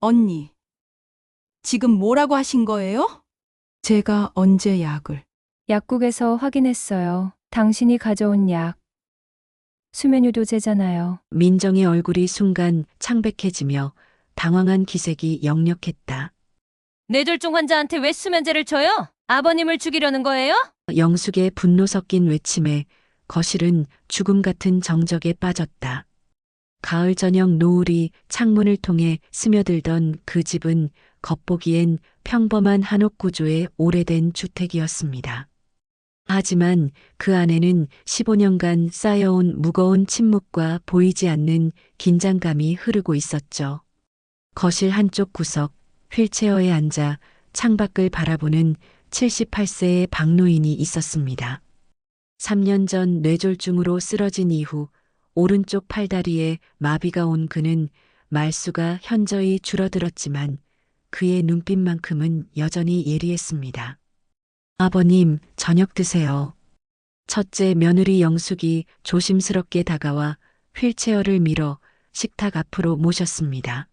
언니, 지금 뭐라고 하신 거예요? 제가 언제 약을? 약국에서 확인했어요. 당신이 가져온 약. 수면유도제잖아요. 민정의 얼굴이 순간 창백해지며 당황한 기색이 역력했다. 뇌졸중 환자한테 왜 수면제를 줘요? 아버님을 죽이려는 거예요? 영숙의 분노 섞인 외침에 거실은 죽음 같은 정적에 빠졌다. 가을 저녁 노을이 창문을 통해 스며들던 그 집은 겉보기엔 평범한 한옥 구조의 오래된 주택이었습니다. 하지만 그 안에는 15년간 쌓여온 무거운 침묵과 보이지 않는 긴장감이 흐르고 있었죠. 거실 한쪽 구석, 휠체어에 앉아 창밖을 바라보는 78세의 박노인이 있었습니다. 3년 전 뇌졸중으로 쓰러진 이후 오른쪽 팔다리에 마비가 온 그는 말수가 현저히 줄어들었지만 그의 눈빛만큼은 여전히 예리했습니다. 아버님, 저녁 드세요. 첫째 며느리 영숙이 조심스럽게 다가와 휠체어를 밀어 식탁 앞으로 모셨습니다.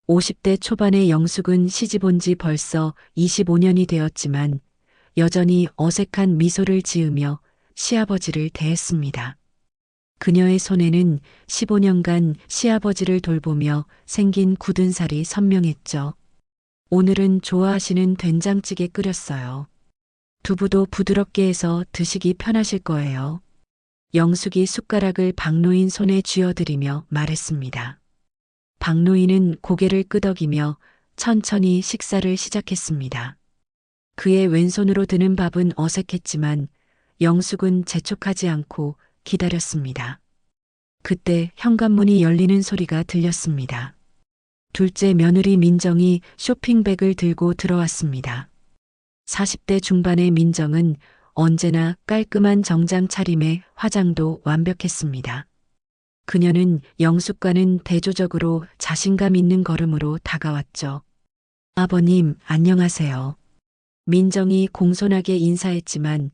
50대 초반의 영숙은 시집 온 지 벌써 25년이 되었지만 여전히 어색한 미소를 지으며 시아버지를 대했습니다. 그녀의 손에는 15년간 시아버지를 돌보며 생긴 굳은 살이 선명했죠. 오늘은 좋아하시는 된장찌개 끓였어요. 두부도 부드럽게 해서 드시기 편하실 거예요. 영숙이 숟가락을 박노인 손에 쥐어들이며 말했습니다. 박노인은 고개를 끄덕이며 천천히 식사를 시작했습니다. 그의 왼손으로 드는 밥은 어색했지만 영숙은 재촉하지 않고 기다렸습니다. 그때 현관문이 열리는 소리가 들렸습니다. 둘째 며느리 민정이 쇼핑백을 들고 들어왔습니다. 40대 중반의 민정은 언제나 깔끔한 정장 차림에 화장도 완벽했습니다. 그녀는 영숙과는 대조적으로 자신감 있는 걸음으로 다가왔죠. 아버님, 안녕하세요. 민정이 공손하게 인사했지만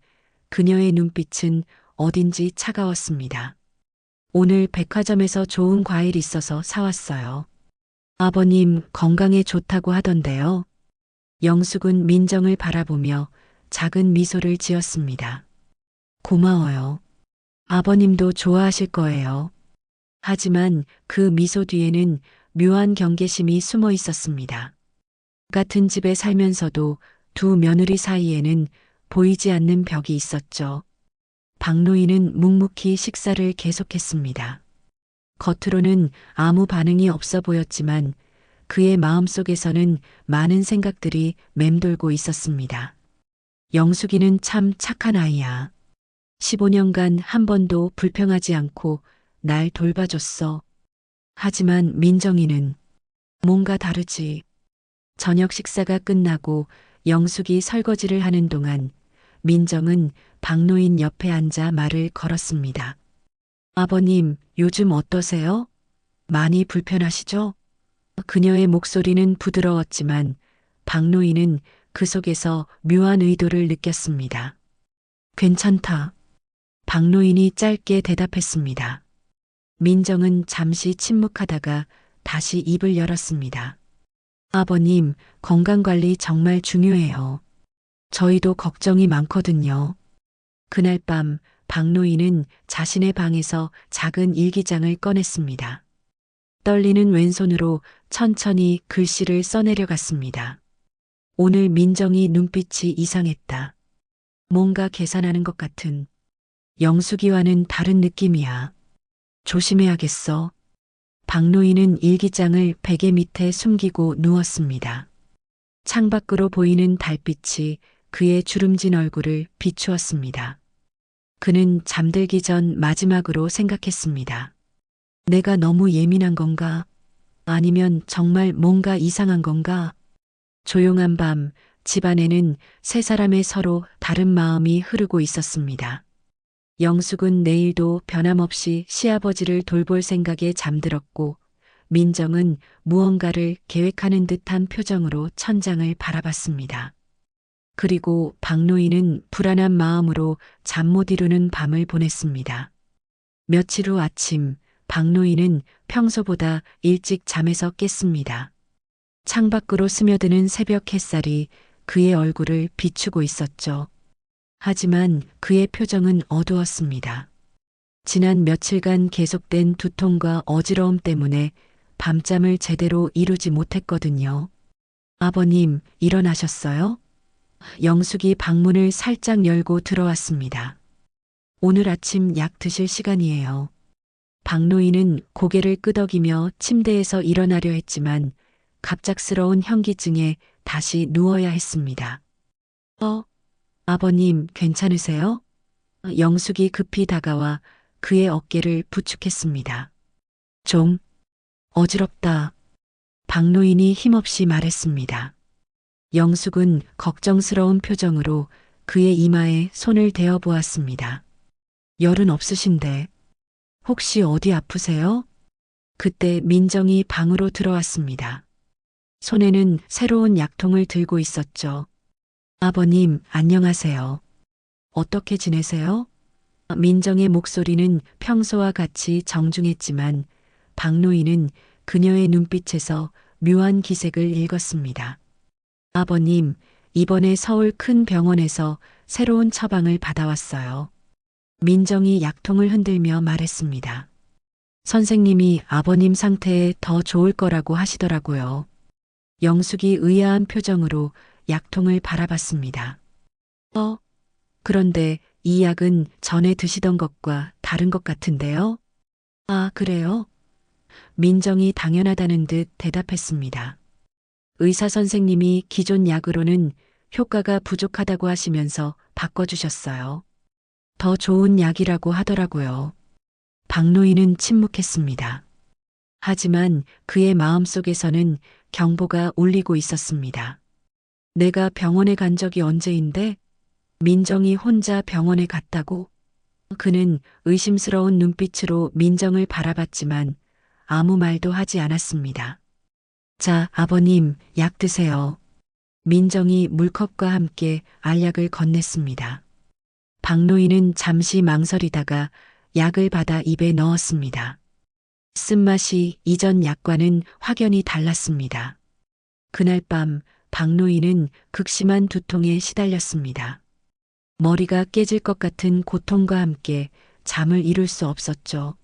그녀의 눈빛은 어딘지 차가웠습니다. 오늘 백화점에서 좋은 과일 있어서 사왔어요. 아버님 건강에 좋다고 하던데요. 영숙은 민정을 바라보며 작은 미소를 지었습니다. 고마워요. 아버님도 좋아하실 거예요. 하지만 그 미소 뒤에는 묘한 경계심이 숨어 있었습니다. 같은 집에 살면서도 두 며느리 사이에는 보이지 않는 벽이 있었죠. 박노인은 묵묵히 식사를 계속했습니다. 겉으로는 아무 반응이 없어 보였지만 그의 마음속에서는 많은 생각들이 맴돌고 있었습니다. 영숙이는 참 착한 아이야. 15년간 한 번도 불평하지 않고 날 돌봐줬어. 하지만 민정이는 뭔가 다르지. 저녁 식사가 끝나고 영숙이 설거지를 하는 동안 민정은 박노인 옆에 앉아 말을 걸었습니다. 아버님, 요즘 어떠세요? 많이 불편하시죠? 그녀의 목소리는 부드러웠지만 박노인은 그 속에서 묘한 의도를 느꼈습니다. 괜찮다. 박노인이 짧게 대답했습니다. 민정은 잠시 침묵하다가 다시 입을 열었습니다. 아버님, 건강관리 정말 중요해요. 저희도 걱정이 많거든요. 그날 밤 박노인은 자신의 방에서 작은 일기장을 꺼냈습니다. 떨리는 왼손으로 천천히 글씨를 써내려갔습니다. 오늘 민정이 눈빛이 이상했다. 뭔가 계산하는 것 같은. 영숙이와는 다른 느낌이야. 조심해야겠어. 박노인은 일기장을 베개 밑에 숨기고 누웠습니다. 창밖으로 보이는 달빛이 그의 주름진 얼굴을 비추었습니다. 그는 잠들기 전 마지막으로 생각했습니다. 내가 너무 예민한 건가? 아니면 정말 뭔가 이상한 건가? 조용한 밤, 집안에는 세 사람의 서로 다른 마음이 흐르고 있었습니다. 영숙은 내일도 변함없이 시아버지를 돌볼 생각에 잠들었고, 민정은 무언가를 계획하는 듯한 표정으로 천장을 바라봤습니다. 그리고 박노인은 불안한 마음으로 잠 못 이루는 밤을 보냈습니다. 며칠 후 아침, 박노인은 평소보다 일찍 잠에서 깼습니다. 창밖으로 스며드는 새벽 햇살이 그의 얼굴을 비추고 있었죠. 하지만 그의 표정은 어두웠습니다. 지난 며칠간 계속된 두통과 어지러움 때문에 밤잠을 제대로 이루지 못했거든요. 아버님, 일어나셨어요? 영숙이 방문을 살짝 열고 들어왔습니다. 오늘 아침 약 드실 시간이에요. 박노인은 고개를 끄덕이며 침대에서 일어나려 했지만 갑작스러운 현기증에 다시 누워야 했습니다. 아버님, 괜찮으세요? 영숙이 급히 다가와 그의 어깨를 부축했습니다. 좀 어지럽다. 박노인이 힘없이 말했습니다. 영숙은 걱정스러운 표정으로 그의 이마에 손을 대어 보았습니다. 열은 없으신데 혹시 어디 아프세요? 그때 민정이 방으로 들어왔습니다. 손에는 새로운 약통을 들고 있었죠. 아버님, 안녕하세요. 어떻게 지내세요? 민정의 목소리는 평소와 같이 정중했지만 박노인은 그녀의 눈빛에서 묘한 기색을 읽었습니다. 아버님, 이번에 서울 큰 병원에서 새로운 처방을 받아왔어요. 민정이 약통을 흔들며 말했습니다. 선생님이 아버님 상태에 더 좋을 거라고 하시더라고요. 영숙이 의아한 표정으로 약통을 바라봤습니다. 그런데 이 약은 전에 드시던 것과 다른 것 같은데요? 아, 그래요? 민정이 당연하다는 듯 대답했습니다. 의사 선생님이 기존 약으로는 효과가 부족하다고 하시면서 바꿔주셨어요. 더 좋은 약이라고 하더라고요. 박노인은 침묵했습니다. 하지만 그의 마음속에서는 경보가 울리고 있었습니다. 내가 병원에 간 적이 언제인데? 민정이 혼자 병원에 갔다고? 그는 의심스러운 눈빛으로 민정을 바라봤지만 아무 말도 하지 않았습니다. 자, 아버님, 약 드세요. 민정이 물컵과 함께 알약을 건넸습니다. 박노인은 잠시 망설이다가 약을 받아 입에 넣었습니다. 쓴맛이 이전 약과는 확연히 달랐습니다. 그날 밤 박노인은 극심한 두통에 시달렸습니다. 머리가 깨질 것 같은 고통과 함께 잠을 이룰 수 없었죠.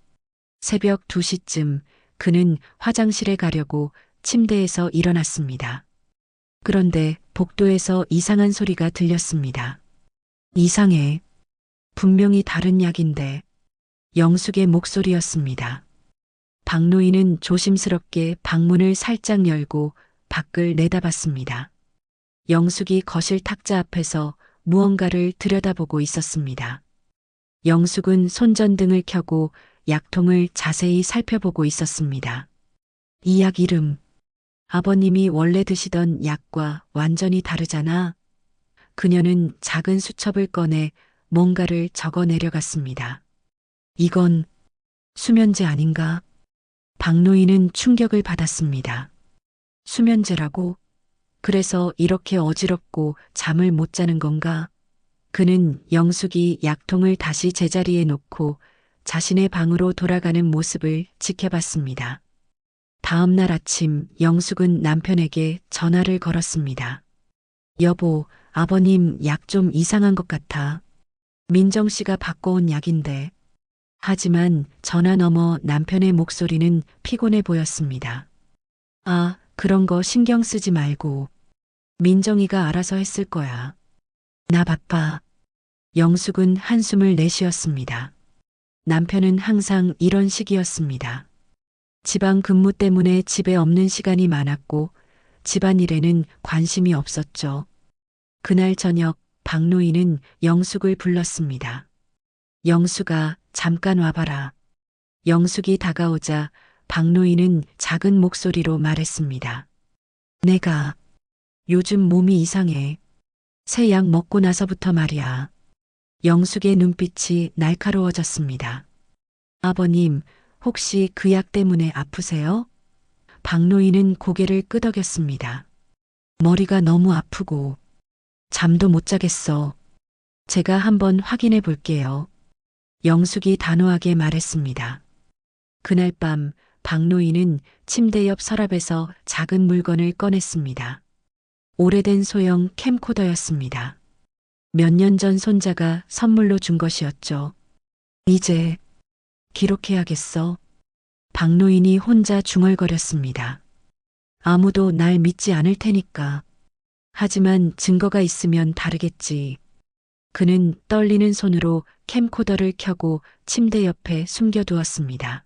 새벽 2시쯤 그는 화장실에 가려고 침대에서 일어났습니다. 그런데 복도에서 이상한 소리가 들렸습니다. 이상해. 분명히 다른 약인데. 영숙의 목소리였습니다. 박노인은 조심스럽게 방문을 살짝 열고 밖을 내다봤습니다. 영숙이 거실 탁자 앞에서 무언가를 들여다보고 있었습니다. 영숙은 손전등을 켜고 약통을 자세히 살펴보고 있었습니다. 이 약 이름, 아버님이 원래 드시던 약과 완전히 다르잖아. 그녀는 작은 수첩을 꺼내 뭔가를 적어 내려갔습니다. 이건 수면제 아닌가? 박노인은 충격을 받았습니다. 수면제라고? 그래서 이렇게 어지럽고 잠을 못 자는 건가? 그는 영숙이 약통을 다시 제자리에 놓고 자신의 방으로 돌아가는 모습을 지켜봤습니다. 다음 날 아침 영숙은 남편에게 전화를 걸었습니다. 여보, 아버님 약 좀 이상한 것 같아. 민정 씨가 바꿔온 약인데. 하지만 전화 너머 남편의 목소리는 피곤해 보였습니다. 아, 그런 거 신경 쓰지 말고. 민정이가 알아서 했을 거야. 나 바빠. 영숙은 한숨을 내쉬었습니다. 남편은 항상 이런 식이었습니다. 지방 근무 때문에 집에 없는 시간이 많았고 집안일에는 관심이 없었죠. 그날 저녁 박노인은 영숙을 불렀습니다. 영숙아, 잠깐 와봐라. 영숙이 다가오자 박노인은 작은 목소리로 말했습니다. 내가 요즘 몸이 이상해. 새 약 먹고 나서부터 말이야. 영숙의 눈빛이 날카로워졌습니다. 아버님, 혹시 그 약 때문에 아프세요? 박노인은 고개를 끄덕였습니다. 머리가 너무 아프고 잠도 못 자겠어. 제가 한번 확인해 볼게요. 영숙이 단호하게 말했습니다. 그날 밤 박노인은 침대 옆 서랍에서 작은 물건을 꺼냈습니다. 오래된 소형 캠코더였습니다. 몇 년 전 손자가 선물로 준 것이었죠. 이제 기록해야겠어. 박노인이 혼자 중얼거렸습니다. 아무도 날 믿지 않을 테니까. 하지만 증거가 있으면 다르겠지. 그는 떨리는 손으로 캠코더를 켜고 침대 옆에 숨겨두었습니다.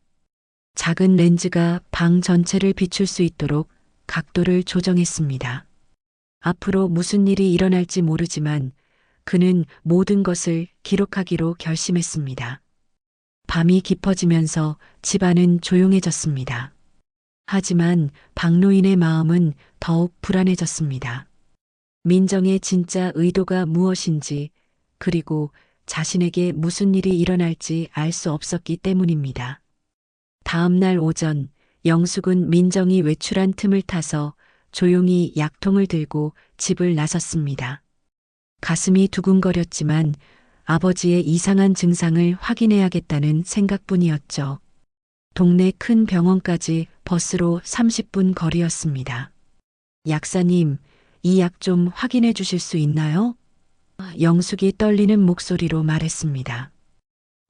작은 렌즈가 방 전체를 비출 수 있도록 각도를 조정했습니다. 앞으로 무슨 일이 일어날지 모르지만 그는 모든 것을 기록하기로 결심했습니다. 밤이 깊어지면서 집안은 조용해졌습니다. 하지만 박노인의 마음은 더욱 불안해졌습니다. 민정의 진짜 의도가 무엇인지, 그리고 자신에게 무슨 일이 일어날지 알 수 없었기 때문입니다. 다음 날 오전, 영숙은 민정이 외출한 틈을 타서 조용히 약통을 들고 집을 나섰습니다. 가슴이 두근거렸지만 아버지의 이상한 증상을 확인해야겠다는 생각뿐이었죠. 동네 큰 병원까지 버스로 30분 거리였습니다. 약사님, 이 약 좀 확인해 주실 수 있나요? 영숙이 떨리는 목소리로 말했습니다.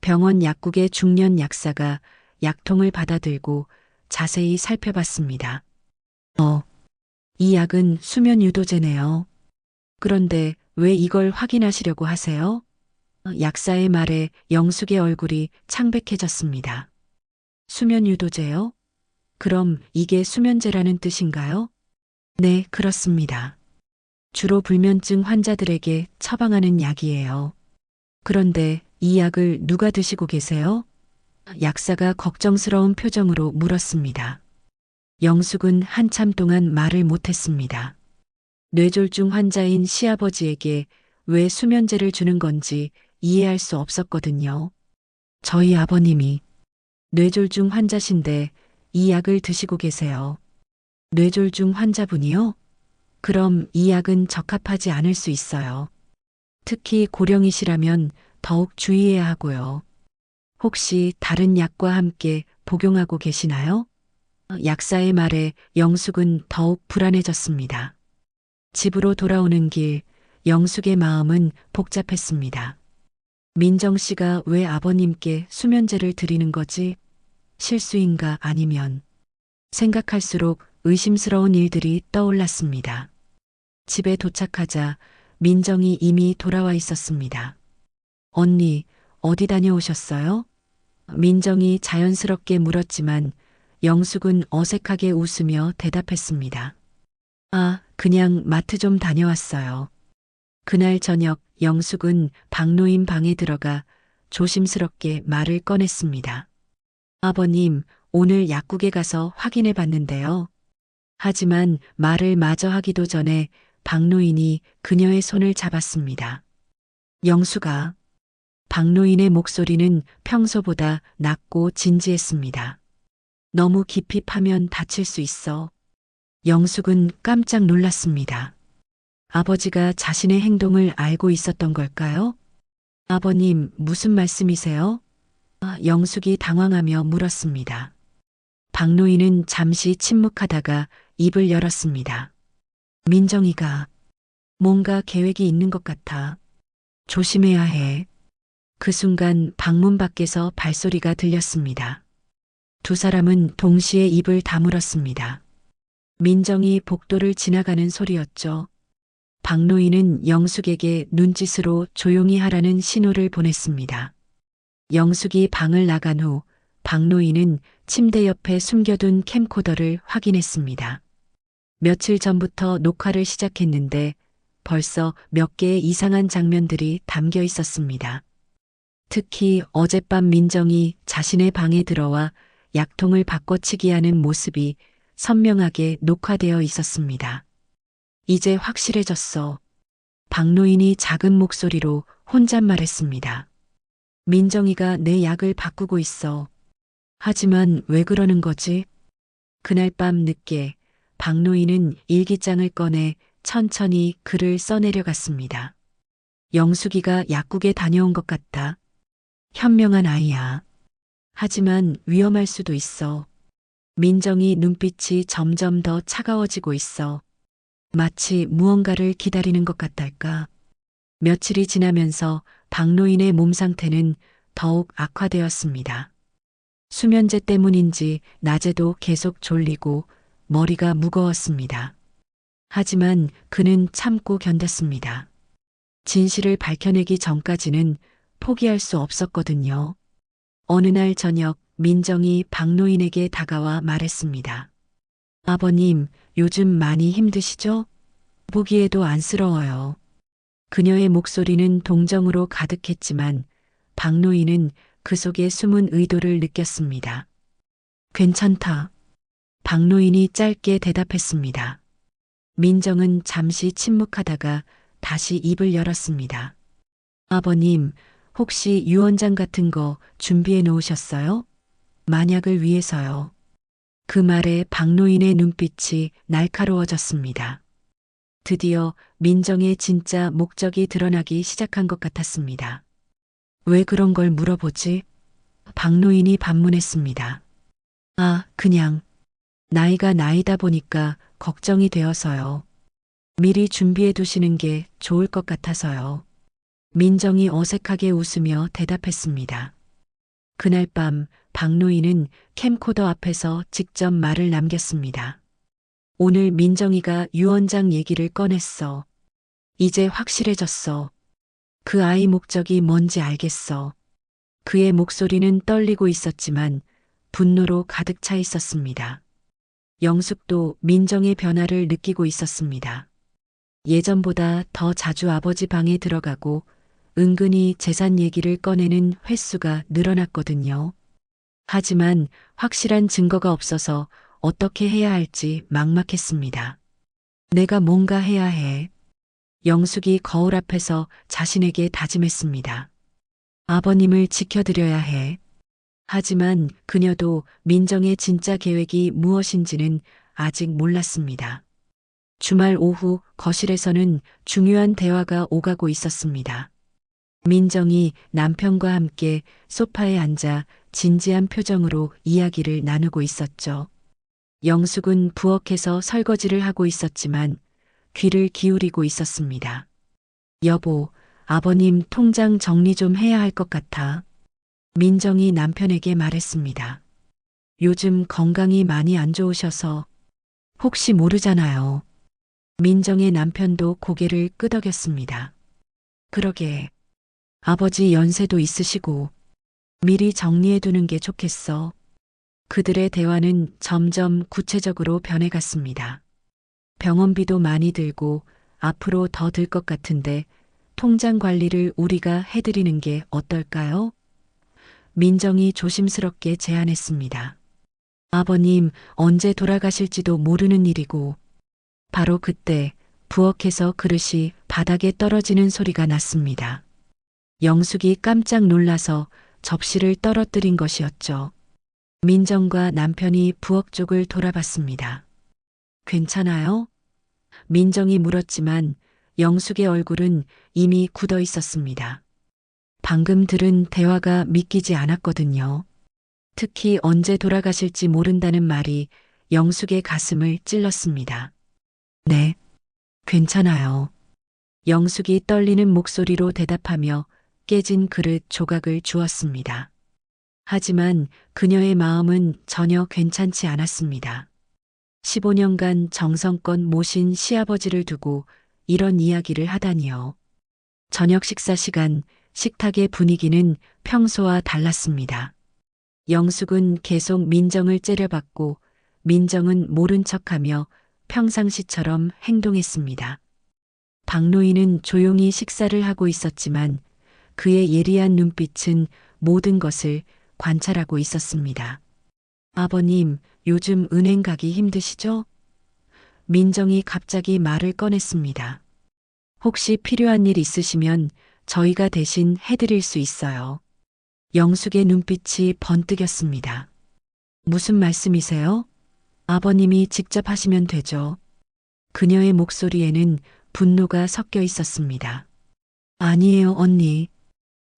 병원 약국의 중년 약사가 약통을 받아들고 자세히 살펴봤습니다. 이 약은 수면 유도제네요. 그런데 왜 이걸 확인하시려고 하세요? 약사의 말에 영숙의 얼굴이 창백해졌습니다. 수면 유도제요? 그럼 이게 수면제라는 뜻인가요? 네, 그렇습니다. 주로 불면증 환자들에게 처방하는 약이에요. 그런데 이 약을 누가 드시고 계세요? 약사가 걱정스러운 표정으로 물었습니다. 영숙은 한참 동안 말을 못했습니다. 뇌졸중 환자인 시아버지에게 왜 수면제를 주는 건지 이해할 수 없었거든요. 저희 아버님이 뇌졸중 환자신데 이 약을 드시고 계세요. 뇌졸중 환자분이요? 그럼 이 약은 적합하지 않을 수 있어요. 특히 고령이시라면 더욱 주의해야 하고요. 혹시 다른 약과 함께 복용하고 계시나요? 약사의 말에 영숙은 더욱 불안해졌습니다. 집으로 돌아오는 길, 영숙의 마음은 복잡했습니다. 민정 씨가 왜 아버님께 수면제를 드리는 거지? 실수인가 아니면 생각할수록 의심스러운 일들이 떠올랐습니다. 집에 도착하자 민정이 이미 돌아와 있었습니다. 언니, 어디 다녀오셨어요? 민정이 자연스럽게 물었지만 영숙은 어색하게 웃으며 대답했습니다. 그냥 마트 좀 다녀왔어요. 그날 저녁 영숙은 박노인 방에 들어가 조심스럽게 말을 꺼냈습니다. 아버님, 오늘 약국에 가서 확인해 봤는데요. 하지만 말을 마저 하기도 전에 박노인이 그녀의 손을 잡았습니다. 영숙아. 박노인의 목소리는 평소보다 낮고 진지했습니다. 너무 깊이 파면 다칠 수 있어. 영숙은 깜짝 놀랐습니다. 아버지가 자신의 행동을 알고 있었던 걸까요? 아버님, 무슨 말씀이세요? 영숙이 당황하며 물었습니다. 박노인은 잠시 침묵하다가 입을 열었습니다. 민정이가 뭔가 계획이 있는 것 같아. 조심해야 해. 그 순간 방문 밖에서 발소리가 들렸습니다. 두 사람은 동시에 입을 다물었습니다. 민정이 복도를 지나가는 소리였죠. 박노인은 영숙에게 눈짓으로 조용히 하라는 신호를 보냈습니다. 영숙이 방을 나간 후 박노인은 침대 옆에 숨겨둔 캠코더를 확인했습니다. 며칠 전부터 녹화를 시작했는데 벌써 몇 개의 이상한 장면들이 담겨 있었습니다. 특히 어젯밤 민정이 자신의 방에 들어와 약통을 바꿔치기 하는 모습이 선명하게 녹화되어 있었습니다. 이제 확실해졌어. 박노인이 작은 목소리로 혼잣말했습니다. 민정이가 내 약을 바꾸고 있어. 하지만 왜 그러는 거지? 그날 밤 늦게 박노인은 일기장을 꺼내 천천히 글을 써내려갔습니다. 영숙이가 약국에 다녀온 것 같다. 현명한 아이야. 하지만 위험할 수도 있어. 민정이 눈빛이 점점 더 차가워지고 있어. 마치 무언가를 기다리는 것 같달까. 며칠이 지나면서 박노인의 몸 상태는 더욱 악화되었습니다. 수면제 때문인지 낮에도 계속 졸리고 머리가 무거웠습니다. 하지만 그는 참고 견뎠습니다. 진실을 밝혀내기 전까지는 포기할 수 없었거든요. 어느 날 저녁 민정이 박노인에게 다가와 말했습니다. 아버님, 요즘 많이 힘드시죠? 보기에도 안쓰러워요. 그녀의 목소리는 동정으로 가득했지만 박노인은 그 속에 숨은 의도를 느꼈습니다. 괜찮다. 박노인이 짧게 대답했습니다. 민정은 잠시 침묵하다가 다시 입을 열었습니다. 아버님, 혹시 유언장 같은 거 준비해 놓으셨어요? 만약을 위해서요. 그 말에 박노인의 눈빛이 날카로워졌습니다. 드디어 민정의 진짜 목적이 드러나기 시작한 것 같았습니다. 왜 그런 걸 물어보지? 박노인이 반문했습니다. 아, 그냥 나이가 나이다 보니까 걱정이 되어서요. 미리 준비해 두시는 게 좋을 것 같아서요. 민정이 어색하게 웃으며 대답했습니다. 그날 밤 박노인은 캠코더 앞에서 직접 말을 남겼습니다. 오늘 민정이가 유언장 얘기를 꺼냈어. 이제 확실해졌어. 그 아이 목적이 뭔지 알겠어. 그의 목소리는 떨리고 있었지만 분노로 가득 차 있었습니다. 영숙도 민정의 변화를 느끼고 있었습니다. 예전보다 더 자주 아버지 방에 들어가고 은근히 재산 얘기를 꺼내는 횟수가 늘어났거든요. 하지만 확실한 증거가 없어서 어떻게 해야 할지 막막했습니다. 내가 뭔가 해야 해. 영숙이 거울 앞에서 자신에게 다짐했습니다. 아버님을 지켜드려야 해. 하지만 그녀도 민정의 진짜 계획이 무엇인지는 아직 몰랐습니다. 주말 오후 거실에서는 중요한 대화가 오가고 있었습니다. 민정이 남편과 함께 소파에 앉아 진지한 표정으로 이야기를 나누고 있었죠. 영숙은 부엌에서 설거지를 하고 있었지만 귀를 기울이고 있었습니다. 여보, 아버님 통장 정리 좀 해야 할 것 같아. 민정이 남편에게 말했습니다. 요즘 건강이 많이 안 좋으셔서 혹시 모르잖아요. 민정의 남편도 고개를 끄덕였습니다. 그러게. 아버지 연세도 있으시고 미리 정리해 두는 게 좋겠어. 그들의 대화는 점점 구체적으로 변해갔습니다. 병원비도 많이 들고 앞으로 더 들 것 같은데 통장 관리를 우리가 해드리는 게 어떨까요? 민정이 조심스럽게 제안했습니다. 아버님 언제 돌아가실지도 모르는 일이고 바로 그때 부엌에서 그릇이 바닥에 떨어지는 소리가 났습니다. 영숙이 깜짝 놀라서 접시를 떨어뜨린 것이었죠. 민정과 남편이 부엌 쪽을 돌아봤습니다. 괜찮아요? 민정이 물었지만 영숙의 얼굴은 이미 굳어 있었습니다. 방금 들은 대화가 믿기지 않았거든요. 특히 언제 돌아가실지 모른다는 말이 영숙의 가슴을 찔렀습니다. 네, 괜찮아요. 영숙이 떨리는 목소리로 대답하며 깨진 그릇 조각을 주었습니다. 하지만 그녀의 마음은 전혀 괜찮지 않았습니다. 15년간 정성껏 모신 시아버지를 두고 이런 이야기를 하다니요. 저녁 식사 시간 식탁의 분위기는 평소와 달랐습니다. 영숙은 계속 민정을 째려봤고 민정은 모른 척하며 평상시처럼 행동했습니다. 박노인은 조용히 식사를 하고 있었지만 그의 예리한 눈빛은 모든 것을 관찰하고 있었습니다. 아버님, 요즘 은행 가기 힘드시죠? 민정이 갑자기 말을 꺼냈습니다. 혹시 필요한 일 있으시면 저희가 대신 해드릴 수 있어요. 영숙의 눈빛이 번뜩였습니다. 무슨 말씀이세요? 아버님이 직접 하시면 되죠. 그녀의 목소리에는 분노가 섞여 있었습니다. 아니에요, 언니.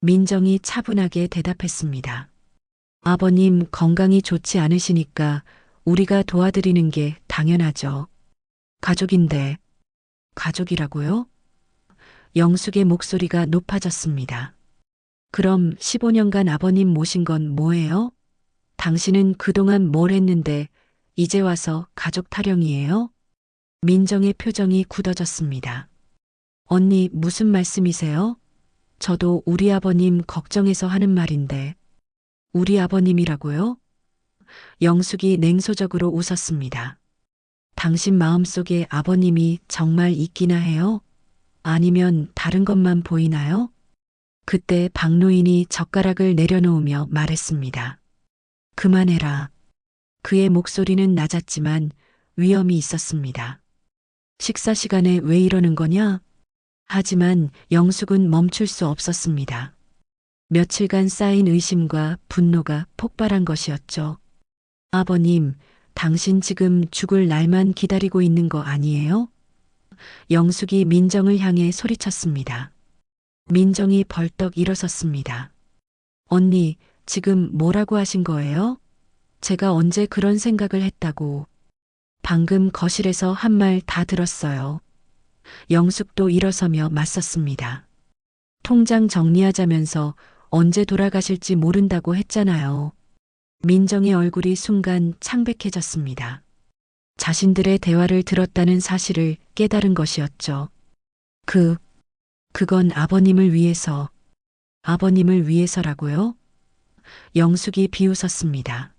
민정이 차분하게 대답했습니다. 아버님 건강이 좋지 않으시니까 우리가 도와드리는 게 당연하죠. 가족인데. 가족이라고요? 영숙의 목소리가 높아졌습니다. 그럼 15년간 아버님 모신 건 뭐예요? 당신은 그동안 뭘 했는데 이제 와서 가족 타령이에요? 민정의 표정이 굳어졌습니다. 언니, 무슨 말씀이세요? 저도 우리 아버님 걱정해서 하는 말인데. 우리 아버님이라고요? 영숙이 냉소적으로 웃었습니다. 당신 마음속에 아버님이 정말 있기나 해요? 아니면 다른 것만 보이나요? 그때 박노인이 젓가락을 내려놓으며 말했습니다. 그만해라. 그의 목소리는 낮았지만 위험이 있었습니다. 식사 시간에 왜 이러는 거냐? 하지만 영숙은 멈출 수 없었습니다. 며칠간 쌓인 의심과 분노가 폭발한 것이었죠. 아버님, 당신 지금 죽을 날만 기다리고 있는 거 아니에요? 영숙이 민정을 향해 소리쳤습니다. 민정이 벌떡 일어섰습니다. 언니, 지금 뭐라고 하신 거예요? 제가 언제 그런 생각을 했다고. 방금 거실에서 한 말 다 들었어요. 영숙도 일어서며 맞섰습니다. 통장 정리하자면서 언제 돌아가실지 모른다고 했잖아요. 민정의 얼굴이 순간 창백해졌습니다. 자신들의 대화를 들었다는 사실을 깨달은 것이었죠. 그건 아버님을 위해서. 아버님을 위해서라고요? 영숙이 비웃었습니다.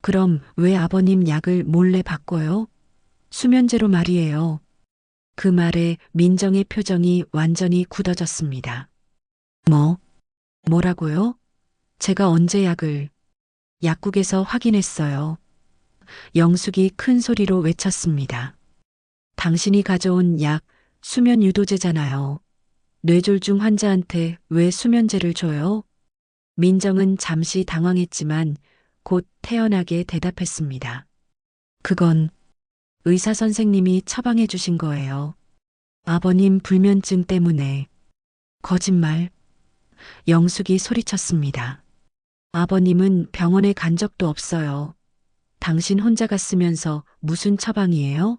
그럼 왜 아버님 약을 몰래 바꿔요? 수면제로 말이에요. 그 말에 민정의 표정이 완전히 굳어졌습니다. 뭐라고요? 제가 언제 약을? 약국에서 확인했어요. 영숙이 큰 소리로 외쳤습니다. 당신이 가져온 약, 수면 유도제잖아요. 뇌졸중 환자한테 왜 수면제를 줘요? 민정은 잠시 당황했지만 곧 태연하게 대답했습니다. 그건 의사 선생님이 처방해 주신 거예요. 아버님 불면증 때문에. 거짓말. 영숙이 소리쳤습니다. 아버님은 병원에 간 적도 없어요. 당신 혼자 갔으면서 무슨 처방이에요?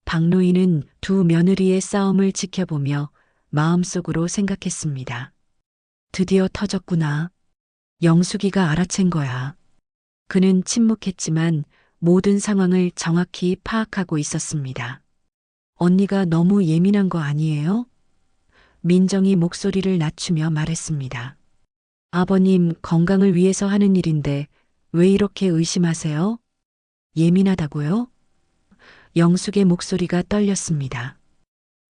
박노인은 두 며느리의 싸움을 지켜보며 마음속으로 생각했습니다. 드디어 터졌구나. 영숙이가 알아챈 거야. 그는 침묵했지만 모든 상황을 정확히 파악하고 있었습니다. 언니가 너무 예민한 거 아니에요? 민정이 목소리를 낮추며 말했습니다. 아버님 건강을 위해서 하는 일인데 왜 이렇게 의심하세요? 예민하다고요? 영숙의 목소리가 떨렸습니다.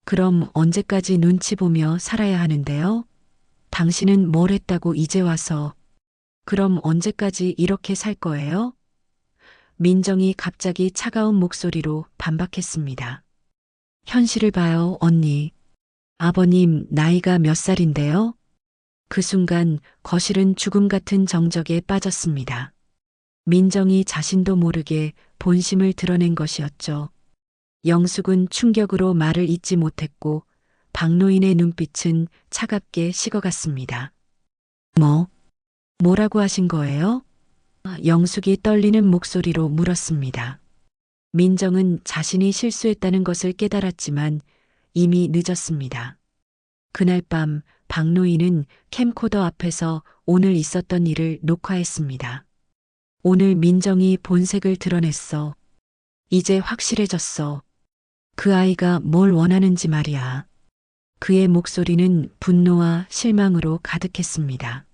그럼 언제까지 눈치 보며 살아야 하는데요? 당신은 뭘 했다고 이제 와서. 그럼 언제까지 이렇게 살 거예요? 민정이 갑자기 차가운 목소리로 반박했습니다. 현실을 봐요, 언니. 아버님 나이가 몇 살인데요? 그 순간 거실은 죽음 같은 정적에 빠졌습니다. 민정이 자신도 모르게 본심을 드러낸 것이었죠. 영숙은 충격으로 말을 잇지 못했고 박노인의 눈빛은 차갑게 식어갔습니다. 뭐라고 하신 거예요? 영숙이 떨리는 목소리로 물었습니다. 민정은 자신이 실수했다는 것을 깨달았지만 이미 늦었습니다. 그날 밤 박노인은 캠코더 앞에서 오늘 있었던 일을 녹화했습니다. 오늘 민정이 본색을 드러냈어. 이제 확실해졌어. 그 아이가 뭘 원하는지 말이야. 그의 목소리는 분노와 실망으로 가득했습니다.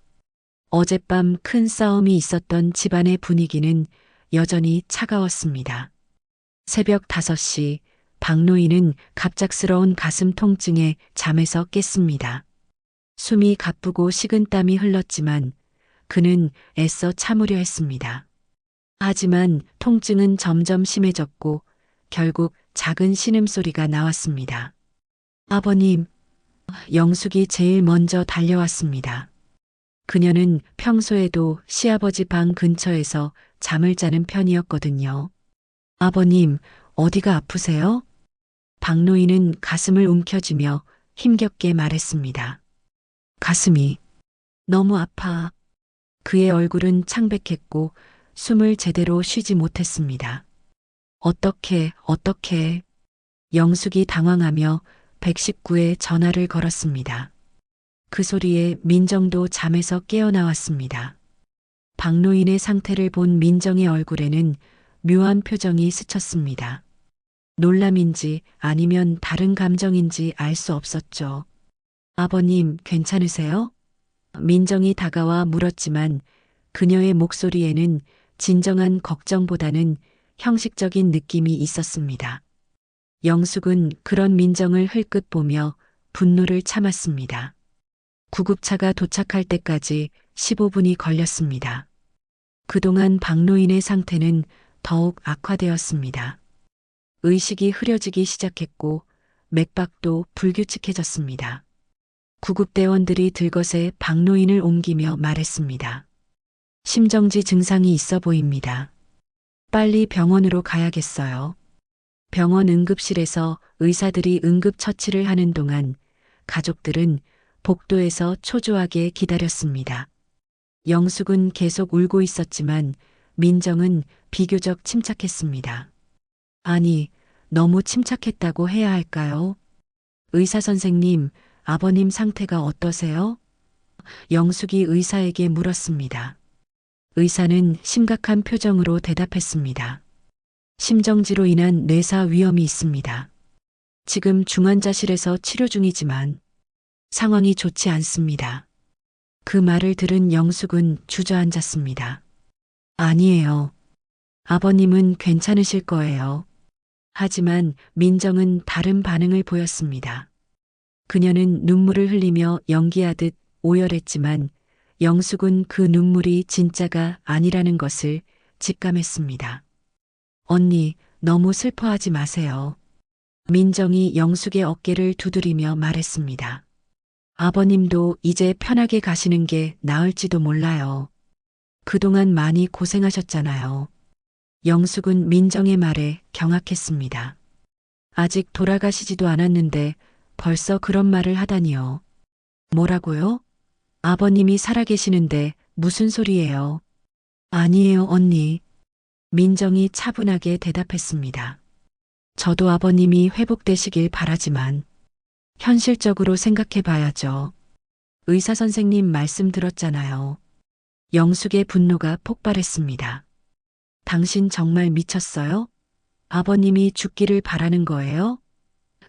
어젯밤 큰 싸움이 있었던 집안의 분위기는 여전히 차가웠습니다. 새벽 5시 박노인은 갑작스러운 가슴 통증에 잠에서 깼습니다. 숨이 가쁘고 식은땀이 흘렀지만 그는 애써 참으려 했습니다. 하지만 통증은 점점 심해졌고 결국 작은 신음소리가 나왔습니다. 아버님, 영숙이 제일 먼저 달려왔습니다. 그녀는 평소에도 시아버지 방 근처에서 잠을 자는 편이었거든요. 아버님, 어디가 아프세요? 박노인은 가슴을 움켜쥐며 힘겹게 말했습니다. 가슴이 너무 아파. 그의 얼굴은 창백했고 숨을 제대로 쉬지 못했습니다. 어떻게. 영숙이 당황하며 119에 전화를 걸었습니다. 그 소리에 민정도 잠에서 깨어나왔습니다. 박노인의 상태를 본 민정의 얼굴에는 묘한 표정이 스쳤습니다. 놀람인지 아니면 다른 감정인지 알 수 없었죠. 아버님, 괜찮으세요? 민정이 다가와 물었지만 그녀의 목소리에는 진정한 걱정보다는 형식적인 느낌이 있었습니다. 영숙은 그런 민정을 흘끗 보며 분노를 참았습니다. 구급차가 도착할 때까지 15분이 걸렸습니다. 그동안 박노인의 상태는 더욱 악화되었습니다. 의식이 흐려지기 시작했고 맥박도 불규칙해졌습니다. 구급대원들이 들것에 박노인을 옮기며 말했습니다. 심정지 증상이 있어 보입니다. 빨리 병원으로 가야겠어요. 병원 응급실에서 의사들이 응급처치를 하는 동안 가족들은 복도에서 초조하게 기다렸습니다. 영숙은 계속 울고 있었지만 민정은 비교적 침착했습니다. 아니, 너무 침착했다고 해야 할까요? 의사 선생님, 아버님 상태가 어떠세요? 영숙이 의사에게 물었습니다. 의사는 심각한 표정으로 대답했습니다. 심정지로 인한 뇌사 위험이 있습니다. 지금 중환자실에서 치료 중이지만 상황이 좋지 않습니다. 그 말을 들은 영숙은 주저앉았습니다. 아니에요. 아버님은 괜찮으실 거예요. 하지만 민정은 다른 반응을 보였습니다. 그녀는 눈물을 흘리며 연기하듯 오열했지만 영숙은 그 눈물이 진짜가 아니라는 것을 직감했습니다. 언니, 너무 슬퍼하지 마세요. 민정이 영숙의 어깨를 두드리며 말했습니다. 아버님도 이제 편하게 가시는 게 나을지도 몰라요. 그동안 많이 고생하셨잖아요. 영숙은 민정의 말에 경악했습니다. 아직 돌아가시지도 않았는데 벌써 그런 말을 하다니요. 뭐라고요? 아버님이 살아계시는데 무슨 소리예요? 아니에요, 언니. 민정이 차분하게 대답했습니다. 저도 아버님이 회복되시길 바라지만 현실적으로 생각해 봐야죠. 의사 선생님 말씀 들었잖아요. 영숙의 분노가 폭발했습니다. 당신 정말 미쳤어요? 아버님이 죽기를 바라는 거예요?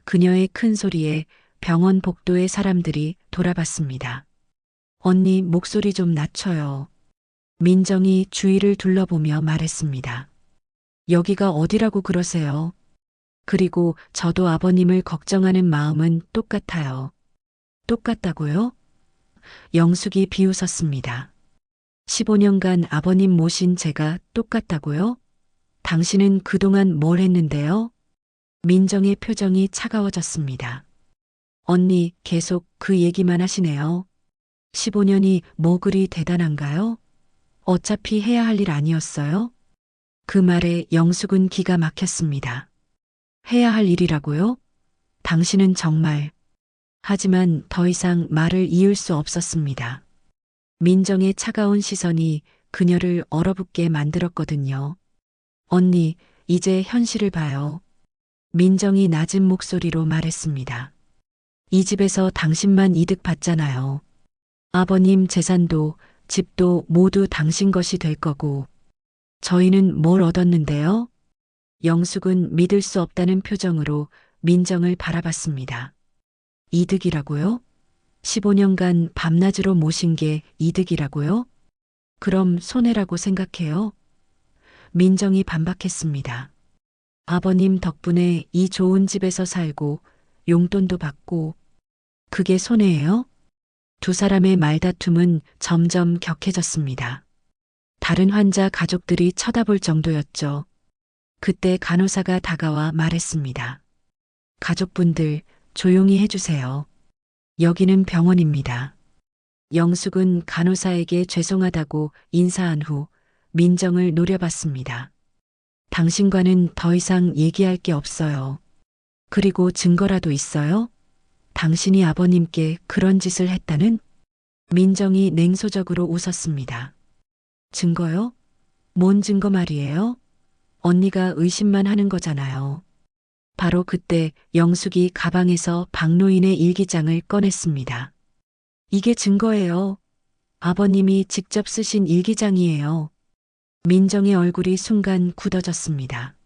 그녀의 큰 소리에 병원 복도의 사람들이 돌아봤습니다. 언니, 목소리 좀 낮춰요. 민정이 주위를 둘러보며 말했습니다. 여기가 어디라고 그러세요? 그리고 저도 아버님을 걱정하는 마음은 똑같아요. 똑같다고요? 영숙이 비웃었습니다. 15년간 아버님 모신 제가 똑같다고요? 당신은 그동안 뭘 했는데요? 민정의 표정이 차가워졌습니다. 언니, 계속 그 얘기만 하시네요. 15년이 뭐 그리 대단한가요? 어차피 해야 할 일 아니었어요? 그 말에 영숙은 기가 막혔습니다. 해야 할 일이라고요? 당신은 정말... 하지만 더 이상 말을 이을 수 없었습니다. 민정의 차가운 시선이 그녀를 얼어붙게 만들었거든요. 언니, 이제 현실을 봐요. 민정이 낮은 목소리로 말했습니다. 이 집에서 당신만 이득 봤잖아요. 아버님 재산도 집도 모두 당신 것이 될 거고 저희는 뭘 얻었는데요? 영숙은 믿을 수 없다는 표정으로 민정을 바라봤습니다. 이득이라고요? 15년간 밤낮으로 모신 게 이득이라고요? 그럼 손해라고 생각해요? 민정이 반박했습니다. 아버님 덕분에 이 좋은 집에서 살고 용돈도 받고 그게 손해예요? 두 사람의 말다툼은 점점 격해졌습니다. 다른 환자 가족들이 쳐다볼 정도였죠. 그때 간호사가 다가와 말했습니다. 가족분들, 조용히 해주세요. 여기는 병원입니다. 영숙은 간호사에게 죄송하다고 인사한 후 민정을 노려봤습니다. 당신과는 더 이상 얘기할 게 없어요. 그리고 증거라도 있어요? 당신이 아버님께 그런 짓을 했다는? 민정이 냉소적으로 웃었습니다. 증거요? 뭔 증거 말이에요? 언니가 의심만 하는 거잖아요. 바로 그때 영숙이 가방에서 박노인의 일기장을 꺼냈습니다. 이게 증거예요. 아버님이 직접 쓰신 일기장이에요. 민정의 얼굴이 순간 굳어졌습니다.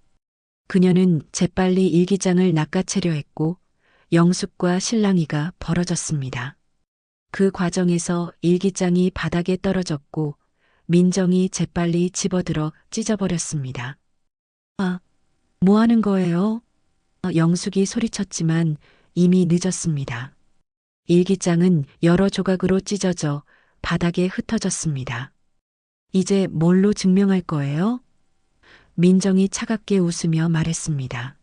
그녀는 재빨리 일기장을 낚아채려 했고 영숙과 실랑이가 벌어졌습니다. 그 과정에서 일기장이 바닥에 떨어졌고 민정이 재빨리 집어들어 찢어버렸습니다. 아, 뭐 하는 거예요? 영숙이 소리쳤지만 이미 늦었습니다. 일기장은 여러 조각으로 찢어져 바닥에 흩어졌습니다. 이제 뭘로 증명할 거예요? 민정이 차갑게 웃으며 말했습니다.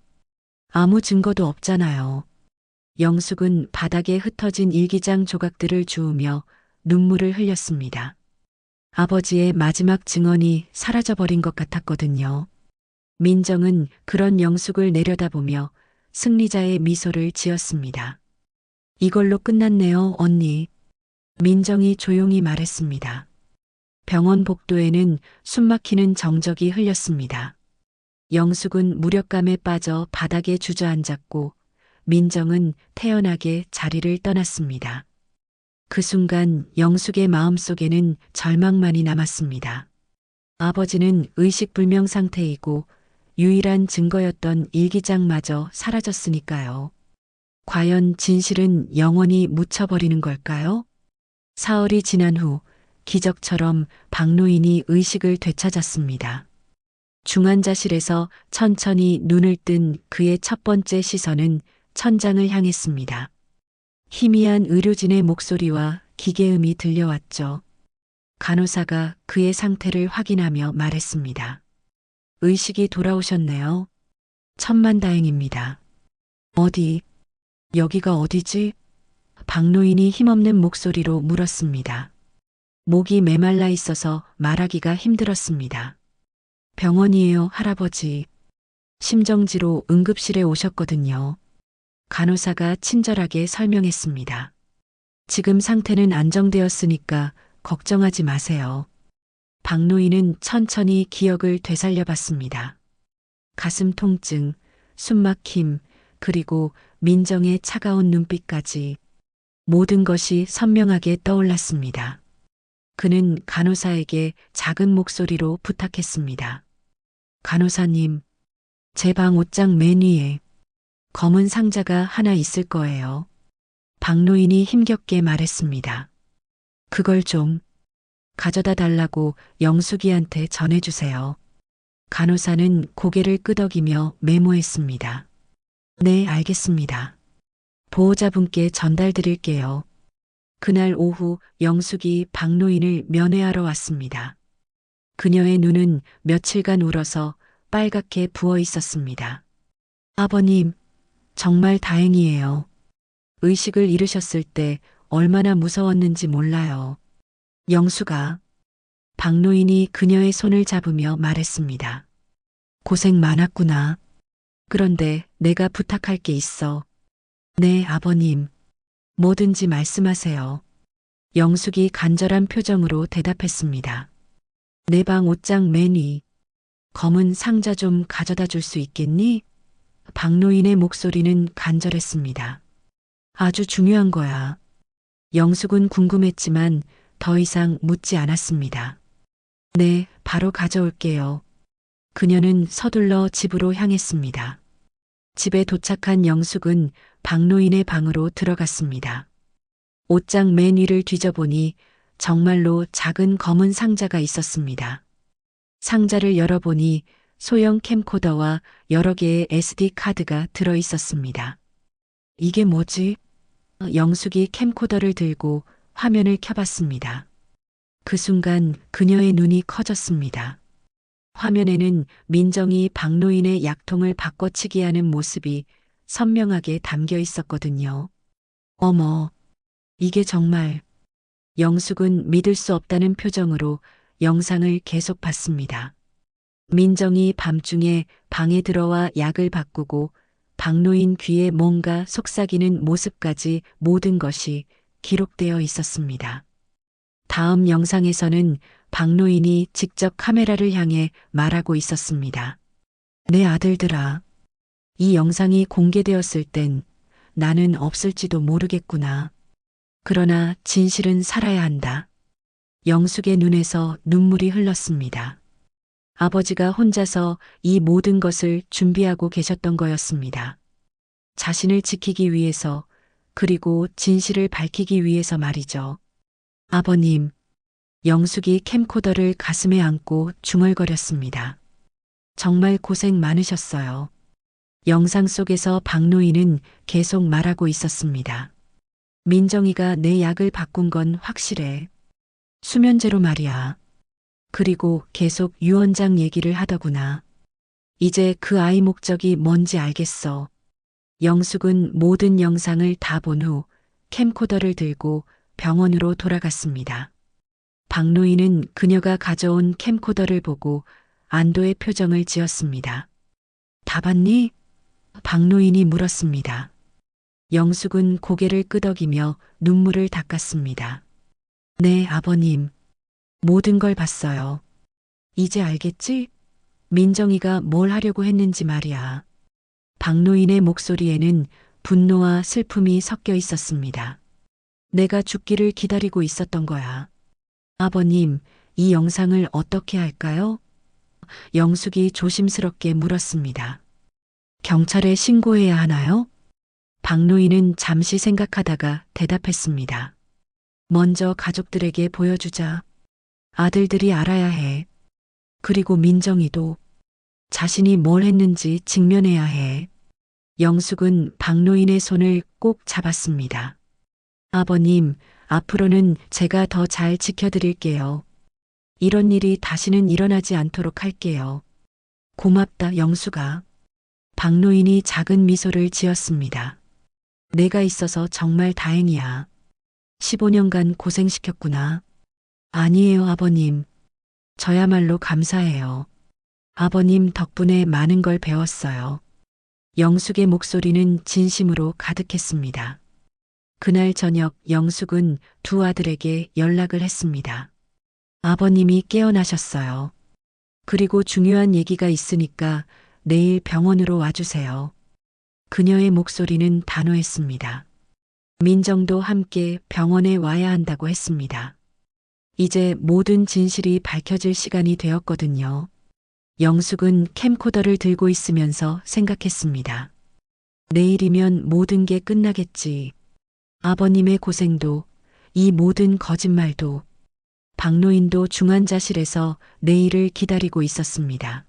아무 증거도 없잖아요. 영숙은 바닥에 흩어진 일기장 조각들을 주우며 눈물을 흘렸습니다. 아버지의 마지막 증언이 사라져버린 것 같았거든요. 민정은 그런 영숙을 내려다보며 승리자의 미소를 지었습니다. 이걸로 끝났네요, 언니. 민정이 조용히 말했습니다. 병원 복도에는 숨막히는 정적이 흘렸습니다. 영숙은 무력감에 빠져 바닥에 주저앉았고 민정은 태연하게 자리를 떠났습니다. 그 순간 영숙의 마음속에는 절망만이 남았습니다. 아버지는 의식불명 상태이고 유일한 증거였던 일기장마저 사라졌으니까요. 과연 진실은 영원히 묻혀버리는 걸까요? 사흘이 지난 후 기적처럼 박노인이 의식을 되찾았습니다. 중환자실에서 천천히 눈을 뜬 그의 첫 번째 시선은 천장을 향했습니다. 희미한 의료진의 목소리와 기계음이 들려왔죠. 간호사가 그의 상태를 확인하며 말했습니다. 의식이 돌아오셨네요. 천만다행입니다. 어디, 여기가 어디지? 박노인이 힘없는 목소리로 물었습니다. 목이 메말라 있어서 말하기가 힘들었습니다. 병원이에요, 할아버지. 심정지로 응급실에 오셨거든요. 간호사가 친절하게 설명했습니다. 지금 상태는 안정되었으니까 걱정하지 마세요. 박노인은 천천히 기억을 되살려 봤습니다. 가슴 통증, 숨막힘, 그리고 민정의 차가운 눈빛까지 모든 것이 선명하게 떠올랐습니다. 그는 간호사에게 작은 목소리로 부탁했습니다. 간호사님, 제 방 옷장 맨 위에 검은 상자가 하나 있을 거예요. 박노인이 힘겹게 말했습니다. 그걸 좀 가져다 달라고 영숙이한테 전해주세요. 간호사는 고개를 끄덕이며 메모했습니다. 네, 알겠습니다. 보호자분께 전달드릴게요. 그날 오후 영숙이 박노인을 면회하러 왔습니다. 그녀의 눈은 며칠간 울어서 빨갛게 부어 있었습니다. 아버님, 정말 다행이에요. 의식을 잃으셨을 때 얼마나 무서웠는지 몰라요. 영숙아. 박노인이 그녀의 손을 잡으며 말했습니다. 고생 많았구나. 그런데 내가 부탁할 게 있어. 네, 아버님. 뭐든지 말씀하세요. 영숙이 간절한 표정으로 대답했습니다. 내 방 옷장 맨 위. 검은 상자 좀 가져다 줄 수 있겠니? 박노인의 목소리는 간절했습니다. 아주 중요한 거야. 영숙은 궁금했지만 더 이상 묻지 않았습니다. 네, 바로 가져올게요. 그녀는 서둘러 집으로 향했습니다. 집에 도착한 영숙은 박노인의 방으로 들어갔습니다. 옷장 맨 위를 뒤져보니 정말로 작은 검은 상자가 있었습니다. 상자를 열어보니 소형 캠코더와 여러 개의 SD 카드가 들어 있었습니다. 이게 뭐지? 영숙이 캠코더를 들고 화면을 켜봤습니다. 그 순간 그녀의 눈이 커졌습니다. 화면에는 민정이 박노인의 약통을 바꿔치기 하는 모습이 선명하게 담겨 있었거든요. 어머, 이게 정말. 영숙은 믿을 수 없다는 표정으로 영상을 계속 봤습니다. 민정이 밤중에 방에 들어와 약을 바꾸고 박노인 귀에 뭔가 속삭이는 모습까지 모든 것이 기록되어 있었습니다. 다음 영상에서는 박노인이 직접 카메라를 향해 말하고 있었습니다. 내 아들들아, 이 영상이 공개되었을 땐 나는 없을지도 모르겠구나. 그러나 진실은 살아야 한다. 영숙의 눈에서 눈물이 흘렀습니다. 아버지가 혼자서 이 모든 것을 준비하고 계셨던 거였습니다. 자신을 지키기 위해서, 그리고 진실을 밝히기 위해서 말이죠. 아버님, 영숙이 캠코더를 가슴에 안고 중얼거렸습니다. 정말 고생 많으셨어요. 영상 속에서 박노인은 계속 말하고 있었습니다. 민정이가 내 약을 바꾼 건 확실해. 수면제로 말이야. 그리고 계속 유언장 얘기를 하더구나. 이제 그 아이 목적이 뭔지 알겠어. 영숙은 모든 영상을 다 본 후 캠코더를 들고 병원으로 돌아갔습니다. 박노인은 그녀가 가져온 캠코더를 보고 안도의 표정을 지었습니다. 다 봤니? 박노인이 물었습니다. 영숙은 고개를 끄덕이며 눈물을 닦았습니다. 네, 아버님. 모든 걸 봤어요. 이제 알겠지? 민정이가 뭘 하려고 했는지 말이야. 박노인의 목소리에는 분노와 슬픔이 섞여 있었습니다. 내가 죽기를 기다리고 있었던 거야. 아버님, 이 영상을 어떻게 할까요? 영숙이 조심스럽게 물었습니다. 경찰에 신고해야 하나요? 박노인은 잠시 생각하다가 대답했습니다. 먼저 가족들에게 보여주자. 아들들이 알아야 해. 그리고 민정이도 자신이 뭘 했는지 직면해야 해. 영숙은 박노인의 손을 꼭 잡았습니다. 아버님, 앞으로는 제가 더 잘 지켜드릴게요. 이런 일이 다시는 일어나지 않도록 할게요. 고맙다, 영숙아. 박노인이 작은 미소를 지었습니다. 내가 있어서 정말 다행이야. 15년간 고생시켰구나. 아니에요, 아버님. 저야말로 감사해요. 아버님 덕분에 많은 걸 배웠어요. 영숙의 목소리는 진심으로 가득했습니다. 그날 저녁 영숙은 두 아들에게 연락을 했습니다. 아버님이 깨어나셨어요. 그리고 중요한 얘기가 있으니까 내일 병원으로 와주세요. 그녀의 목소리는 단호했습니다. 민정도 함께 병원에 와야 한다고 했습니다. 이제 모든 진실이 밝혀질 시간이 되었거든요. 영숙은 캠코더를 들고 있으면서 생각했습니다. 내일이면 모든 게 끝나겠지. 아버님의 고생도, 이 모든 거짓말도, 박노인도 중환자실에서 내일을 기다리고 있었습니다.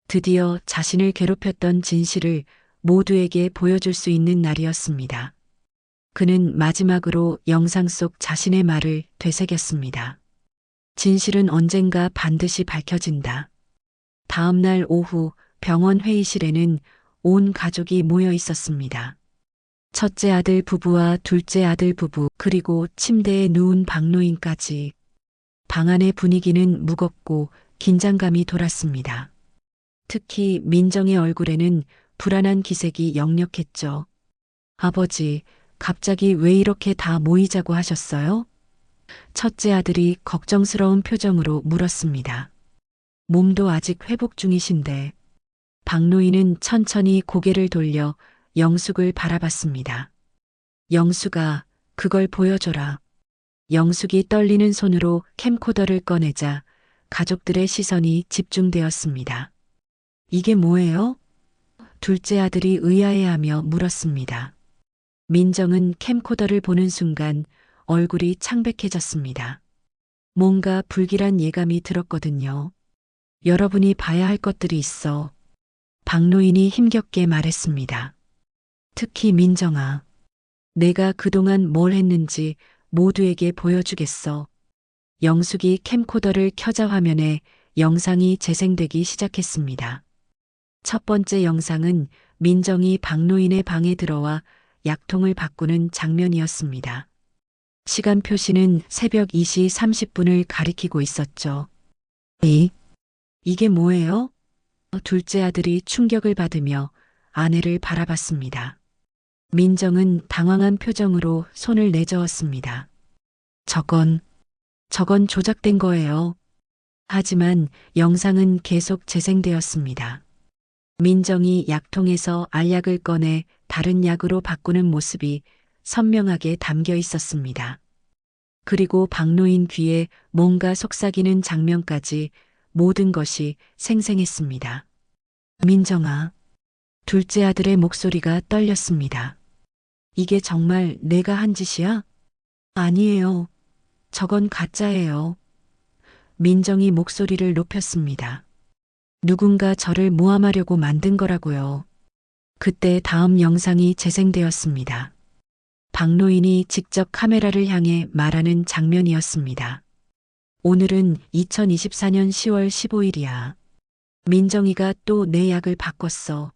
드디어 자신을 괴롭혔던 진실을 모두에게 보여줄 수 있는 날이었습니다. 그는 마지막으로 영상 속 자신의 말을 되새겼습니다. 진실은 언젠가 반드시 밝혀진다. 다음 날 오후 병원 회의실에는 온 가족이 모여 있었습니다. 첫째 아들 부부와 둘째 아들 부부, 그리고 침대에 누운 박노인까지. 방 안의 분위기는 무겁고 긴장감이 돌았습니다. 특히 민정의 얼굴에는 불안한 기색이 역력했죠. 아버지, 갑자기 왜 이렇게 다 모이자고 하셨어요? 첫째 아들이 걱정스러운 표정으로 물었습니다. 몸도 아직 회복 중이신데. 박노인은 천천히 고개를 돌려 영숙을 바라봤습니다. 영숙아, 그걸 보여줘라. 영숙이 떨리는 손으로 캠코더를 꺼내자 가족들의 시선이 집중되었습니다. 이게 뭐예요? 둘째 아들이 의아해하며 물었습니다. 민정은 캠코더를 보는 순간 얼굴이 창백해졌습니다. 뭔가 불길한 예감이 들었거든요. 여러분이 봐야 할 것들이 있어. 박노인이 힘겹게 말했습니다. 특히 민정아. 내가 그동안 뭘 했는지 모두에게 보여주겠어. 영숙이 캠코더를 켜자 화면에 영상이 재생되기 시작했습니다. 첫 번째 영상은 민정이 박노인의 방에 들어와 약통을 바꾸는 장면이었습니다. 시간 표시는 새벽 2시 30분을 가리키고 있었죠. 이게 뭐예요? 둘째 아들이 충격을 받으며 아내를 바라봤습니다. 민정은 당황한 표정으로 손을 내저었습니다. 저건 조작된 거예요. 하지만 영상은 계속 재생되었습니다. 민정이 약통에서 알약을 꺼내 다른 약으로 바꾸는 모습이 선명하게 담겨 있었습니다. 그리고 박노인 귀에 뭔가 속삭이는 장면까지 모든 것이 생생했습니다. 민정아, 둘째 아들의 목소리가 떨렸습니다. 이게 정말 내가 한 짓이야? 아니에요. 저건 가짜예요. 민정이 목소리를 높였습니다. 누군가 저를 모함하려고 만든 거라고요. 그때 다음 영상이 재생되었습니다. 박노인이 직접 카메라를 향해 말하는 장면이었습니다. 오늘은 2024년 10월 15일이야. 민정이가 또 내 약을 바꿨어.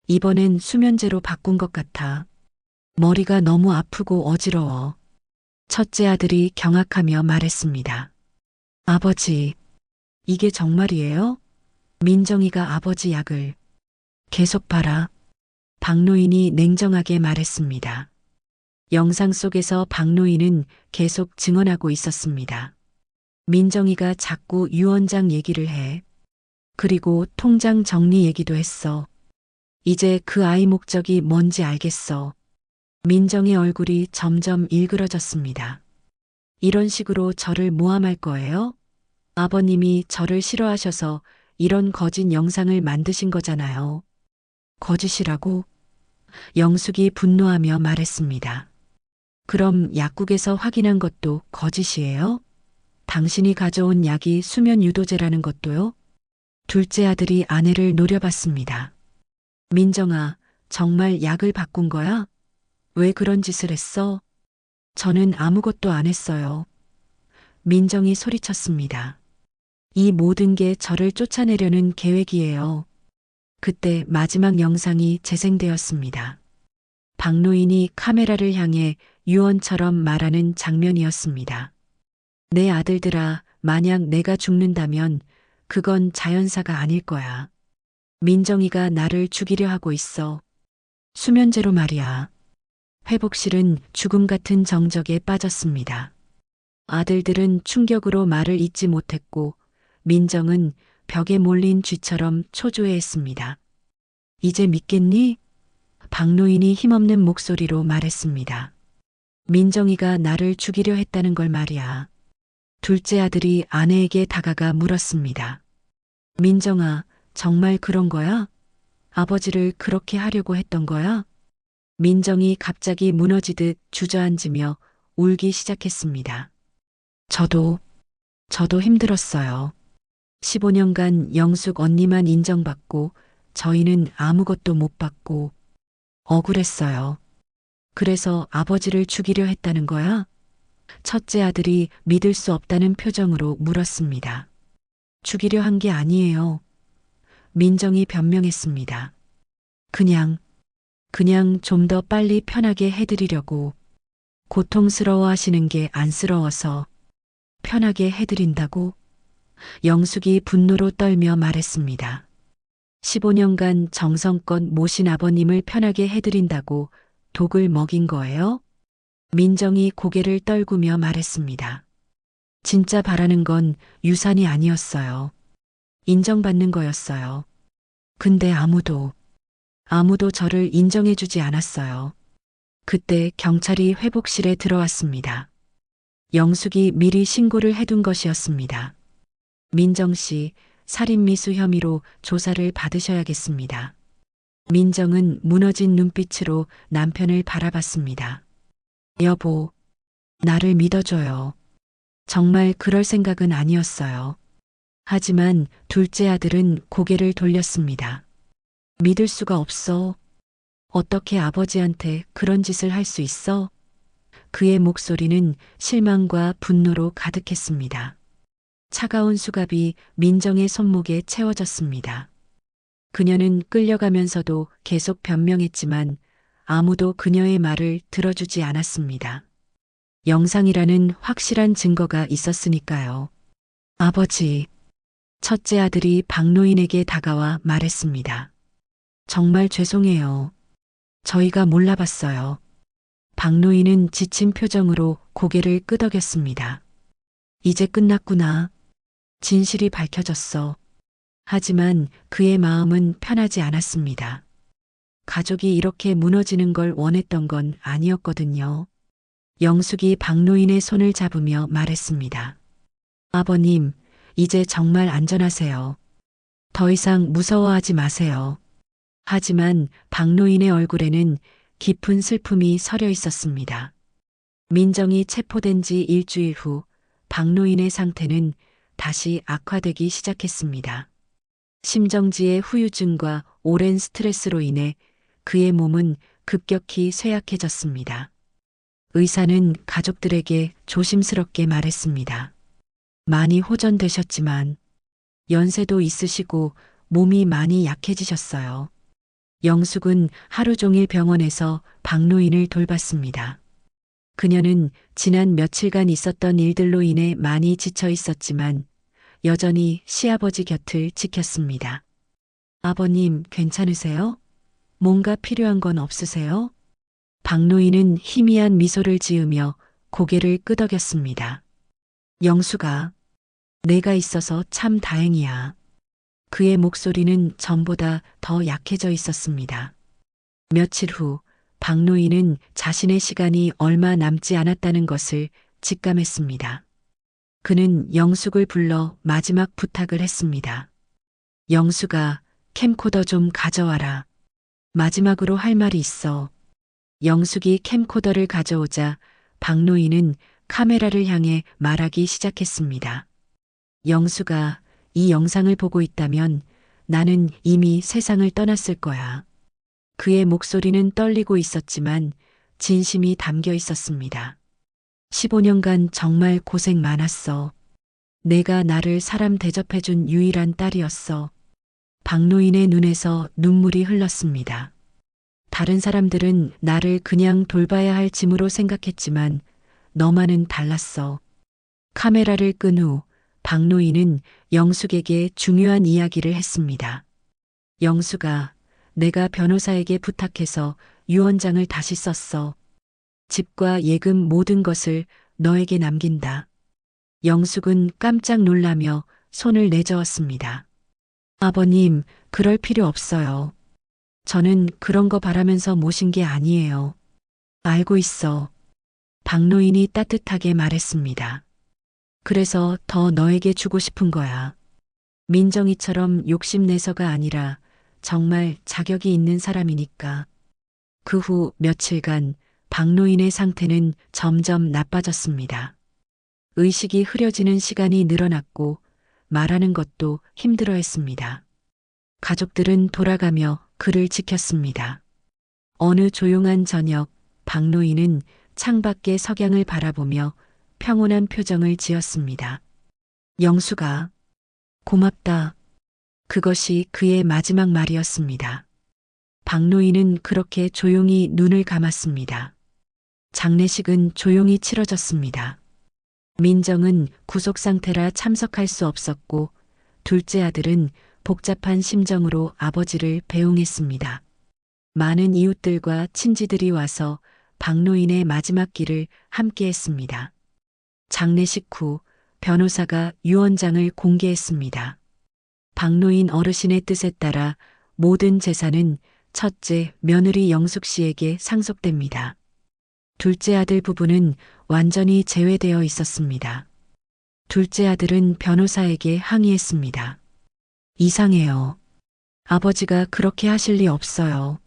이번엔 수면제로 바꾼 것 같아. 머리가 너무 아프고 어지러워. 첫째 아들이 경악하며 말했습니다. 아버지, 이게 정말이에요? 민정이가 아버지 약을 계속 봐라. 박노인이 냉정하게 말했습니다. 영상 속에서 박노인은 계속 증언하고 있었습니다. 민정이가 자꾸 유언장 얘기를 해. 그리고 통장 정리 얘기도 했어. 이제 그 아이 목적이 뭔지 알겠어. 민정의 얼굴이 점점 일그러졌습니다. 이런 식으로 저를 모함할 거예요? 아버님이 저를 싫어하셔서 이런 거짓 영상을 만드신 거잖아요. 거짓이라고? 영숙이 분노하며 말했습니다. 그럼 약국에서 확인한 것도 거짓이에요? 당신이 가져온 약이 수면 유도제라는 것도요? 둘째 아들이 아내를 노려봤습니다. 민정아, 정말 약을 바꾼 거야? 왜 그런 짓을 했어? 저는 아무것도 안 했어요. 민정이 소리쳤습니다. 이 모든 게 저를 쫓아내려는 계획이에요. 그때 마지막 영상이 재생되었습니다. 박노인이 카메라를 향해 유언처럼 말하는 장면이었습니다. 내 아들들아, 만약 내가 죽는다면 그건 자연사가 아닐 거야. 민정이가 나를 죽이려 하고 있어. 수면제로 말이야. 회복실은 죽음 같은 정적에 빠졌습니다. 아들들은 충격으로 말을 잇지 못했고 민정은 벽에 몰린 쥐처럼 초조해했습니다. 이제 믿겠니? 박노인이 힘없는 목소리로 말했습니다. 민정이가 나를 죽이려 했다는 걸 말이야. 둘째 아들이 아내에게 다가가 물었습니다. 민정아, 정말 그런 거야? 아버지를 그렇게 하려고 했던 거야? 민정이 갑자기 무너지듯 주저앉으며 울기 시작했습니다. 저도 힘들었어요. 15년간 영숙 언니만 인정받고 저희는 아무것도 못 받고 억울했어요. 그래서 아버지를 죽이려 했다는 거야? 첫째 아들이 믿을 수 없다는 표정으로 물었습니다. 죽이려 한 게 아니에요. 민정이 변명했습니다. 그냥 좀 더 빨리 편하게 해드리려고. 고통스러워 하시는 게 안쓰러워서 편하게 해드린다고? 영숙이 분노로 떨며 말했습니다. 15년간 정성껏 모신 아버님을 편하게 해드린다고 독을 먹인 거예요? 민정이 고개를 떨구며 말했습니다. 진짜 바라는 건 유산이 아니었어요. 인정받는 거였어요. 근데 아무도 저를 인정해주지 않았어요. 그때 경찰이 회복실에 들어왔습니다. 영숙이 미리 신고를 해둔 것이었습니다. 민정 씨, 살인미수 혐의로 조사를 받으셔야겠습니다. 민정은 무너진 눈빛으로 남편을 바라봤습니다. 여보, 나를 믿어줘요. 정말 그럴 생각은 아니었어요. 하지만 둘째 아들은 고개를 돌렸습니다. 믿을 수가 없어. 어떻게 아버지한테 그런 짓을 할 수 있어? 그의 목소리는 실망과 분노로 가득했습니다. 차가운 수갑이 민정의 손목에 채워졌습니다. 그녀는 끌려가면서도 계속 변명했지만 아무도 그녀의 말을 들어주지 않았습니다. 영상이라는 확실한 증거가 있었으니까요. 아버지, 첫째 아들이 박노인에게 다가와 말했습니다. 정말 죄송해요. 저희가 몰라봤어요. 박노인은 지친 표정으로 고개를 끄덕였습니다. 이제 끝났구나. 진실이 밝혀졌어. 하지만 그의 마음은 편하지 않았습니다. 가족이 이렇게 무너지는 걸 원했던 건 아니었거든요. 영숙이 박노인의 손을 잡으며 말했습니다. 아버님, 이제 정말 안전하세요. 더 이상 무서워하지 마세요. 하지만 박노인의 얼굴에는 깊은 슬픔이 서려 있었습니다. 민정이 체포된 지 일주일 후 박노인의 상태는 다시 악화되기 시작했습니다. 심정지의 후유증과 오랜 스트레스로 인해 그의 몸은 급격히 쇠약해졌습니다. 의사는 가족들에게 조심스럽게 말했습니다. 많이 호전되셨지만 연세도 있으시고 몸이 많이 약해지셨어요. 영숙은 하루 종일 병원에서 박노인을 돌봤습니다. 그녀는 지난 며칠간 있었던 일들로 인해 많이 지쳐 있었지만 여전히 시아버지 곁을 지켰습니다. 아버님, 괜찮으세요? 뭔가 필요한 건 없으세요? 박노인은 희미한 미소를 지으며 고개를 끄덕였습니다. 영숙아, 내가 있어서 참 다행이야. 그의 목소리는 전보다 더 약해져 있었습니다. 며칠 후 박노인은 자신의 시간이 얼마 남지 않았다는 것을 직감했습니다. 그는 영숙을 불러 마지막 부탁을 했습니다. 영숙아, 캠코더 좀 가져와라. 마지막으로 할 말이 있어. 영숙이 캠코더를 가져오자 박노인은 카메라를 향해 말하기 시작했습니다. 영숙아, 이 영상을 보고 있다면 나는 이미 세상을 떠났을 거야. 그의 목소리는 떨리고 있었지만 진심이 담겨 있었습니다. 15년간 정말 고생 많았어. 내가 나를 사람 대접해준 유일한 딸이었어. 박노인의 눈에서 눈물이 흘렀습니다. 다른 사람들은 나를 그냥 돌봐야 할 짐으로 생각했지만 너만은 달랐어. 카메라를 끈 후 박노인은 영숙에게 중요한 이야기를 했습니다. 영숙아, 내가 변호사에게 부탁해서 유언장을 다시 썼어. 집과 예금 모든 것을 너에게 남긴다. 영숙은 깜짝 놀라며 손을 내저었습니다. 아버님, 그럴 필요 없어요. 저는 그런 거 바라면서 모신 게 아니에요. 알고 있어. 박노인이 따뜻하게 말했습니다. 그래서 더 너에게 주고 싶은 거야. 민정이처럼 욕심내서가 아니라 정말 자격이 있는 사람이니까. 그 후 며칠간 박노인의 상태는 점점 나빠졌습니다. 의식이 흐려지는 시간이 늘어났고 말하는 것도 힘들어했습니다. 가족들은 돌아가며 그를 지켰습니다. 어느 조용한 저녁, 박노인은 창밖의 석양을 바라보며 평온한 표정을 지었습니다. 영숙아, 고맙다. 그것이 그의 마지막 말이었습니다. 박노인은 그렇게 조용히 눈을 감았습니다. 장례식은 조용히 치러졌습니다. 민정은 구속 상태라 참석할 수 없었고 둘째 아들은 복잡한 심정으로 아버지를 배웅했습니다. 많은 이웃들과 친지들이 와서 박노인의 마지막 길을 함께했습니다. 장례식 후 변호사가 유언장을 공개했습니다. 박노인 어르신의 뜻에 따라 모든 재산은 첫째 며느리 영숙 씨에게 상속됩니다. 둘째 아들 부부는 완전히 제외되어 있었습니다. 둘째 아들은 변호사에게 항의했습니다. 이상해요. 아버지가 그렇게 하실 리 없어요.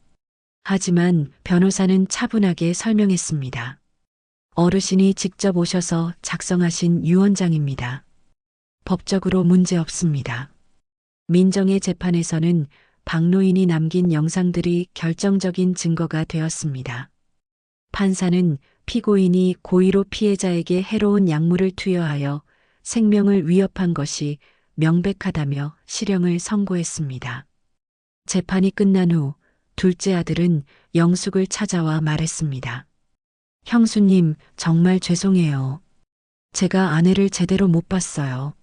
하지만 변호사는 차분하게 설명했습니다. 어르신이 직접 오셔서 작성하신 유언장입니다. 법적으로 문제 없습니다. 민정의 재판에서는 박노인이 남긴 영상들이 결정적인 증거가 되었습니다. 판사는 피고인이 고의로 피해자에게 해로운 약물을 투여하여 생명을 위협한 것이 명백하다며 실형을 선고했습니다. 재판이 끝난 후 둘째 아들은 영숙을 찾아와 말했습니다. 형수님, 정말 죄송해요. 제가 아내를 제대로 못 봤어요.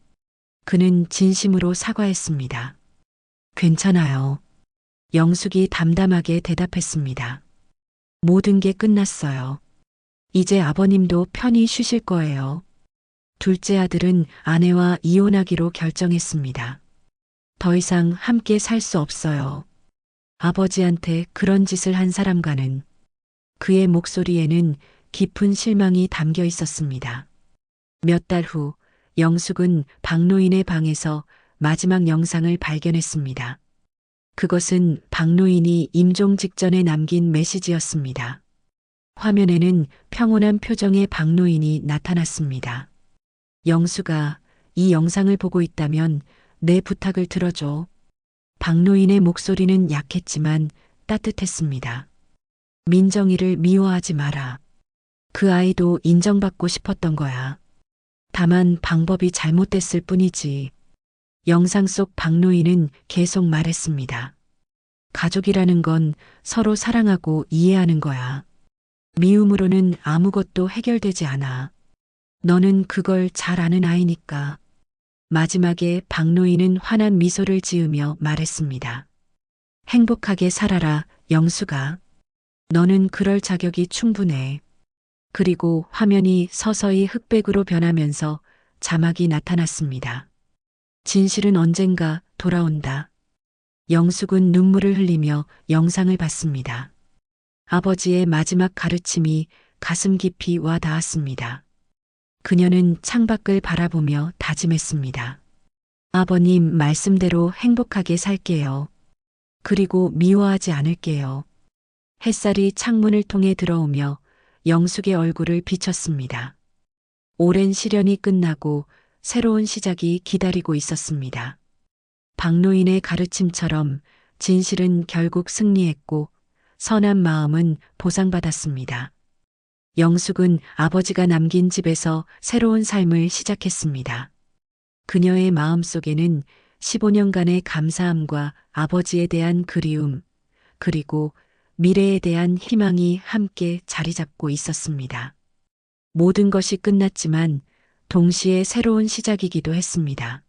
그는 진심으로 사과했습니다. 괜찮아요. 영숙이 담담하게 대답했습니다. 모든 게 끝났어요. 이제 아버님도 편히 쉬실 거예요. 둘째 아들은 아내와 이혼하기로 결정했습니다. 더 이상 함께 살 수 없어요. 아버지한테 그런 짓을 한 사람과는. 그의 목소리에는 깊은 실망이 담겨 있었습니다. 몇 달 후 영숙은 박노인의 방에서 마지막 영상을 발견했습니다. 그것은 박노인이 임종 직전에 남긴 메시지였습니다. 화면에는 평온한 표정의 박노인이 나타났습니다. 영수가 이 영상을 보고 있다면 내 부탁을 들어줘. 박노인의 목소리는 약했지만 따뜻했습니다. 민정이를 미워하지 마라. 그 아이도 인정받고 싶었던 거야. 다만 방법이 잘못됐을 뿐이지. 영상 속 박노인은 계속 말했습니다. 가족이라는 건 서로 사랑하고 이해하는 거야. 미움으로는 아무것도 해결되지 않아. 너는 그걸 잘 아는 아이니까. 마지막에 박노인은 환한 미소를 지으며 말했습니다. 행복하게 살아라, 영수가. 너는 그럴 자격이 충분해. 그리고 화면이 서서히 흑백으로 변하면서 자막이 나타났습니다. 진실은 언젠가 돌아온다. 영숙은 눈물을 흘리며 영상을 봤습니다. 아버지의 마지막 가르침이 가슴 깊이 와 닿았습니다. 그녀는 창밖을 바라보며 다짐했습니다. 아버님 말씀대로 행복하게 살게요. 그리고 미워하지 않을게요. 햇살이 창문을 통해 들어오며 영숙의 얼굴을 비쳤습니다. 오랜 시련이 끝나고 새로운 시작이 기다리고 있었습니다. 박노인의 가르침처럼 진실은 결국 승리했고 선한 마음은 보상받았습니다. 영숙은 아버지가 남긴 집에서 새로운 삶을 시작했습니다. 그녀의 마음속에는 15년간의 감사함과 아버지에 대한 그리움, 그리고 미래에 대한 희망이 함께 자리 잡고 있었습니다. 모든 것이 끝났지만 동시에 새로운 시작이기도 했습니다.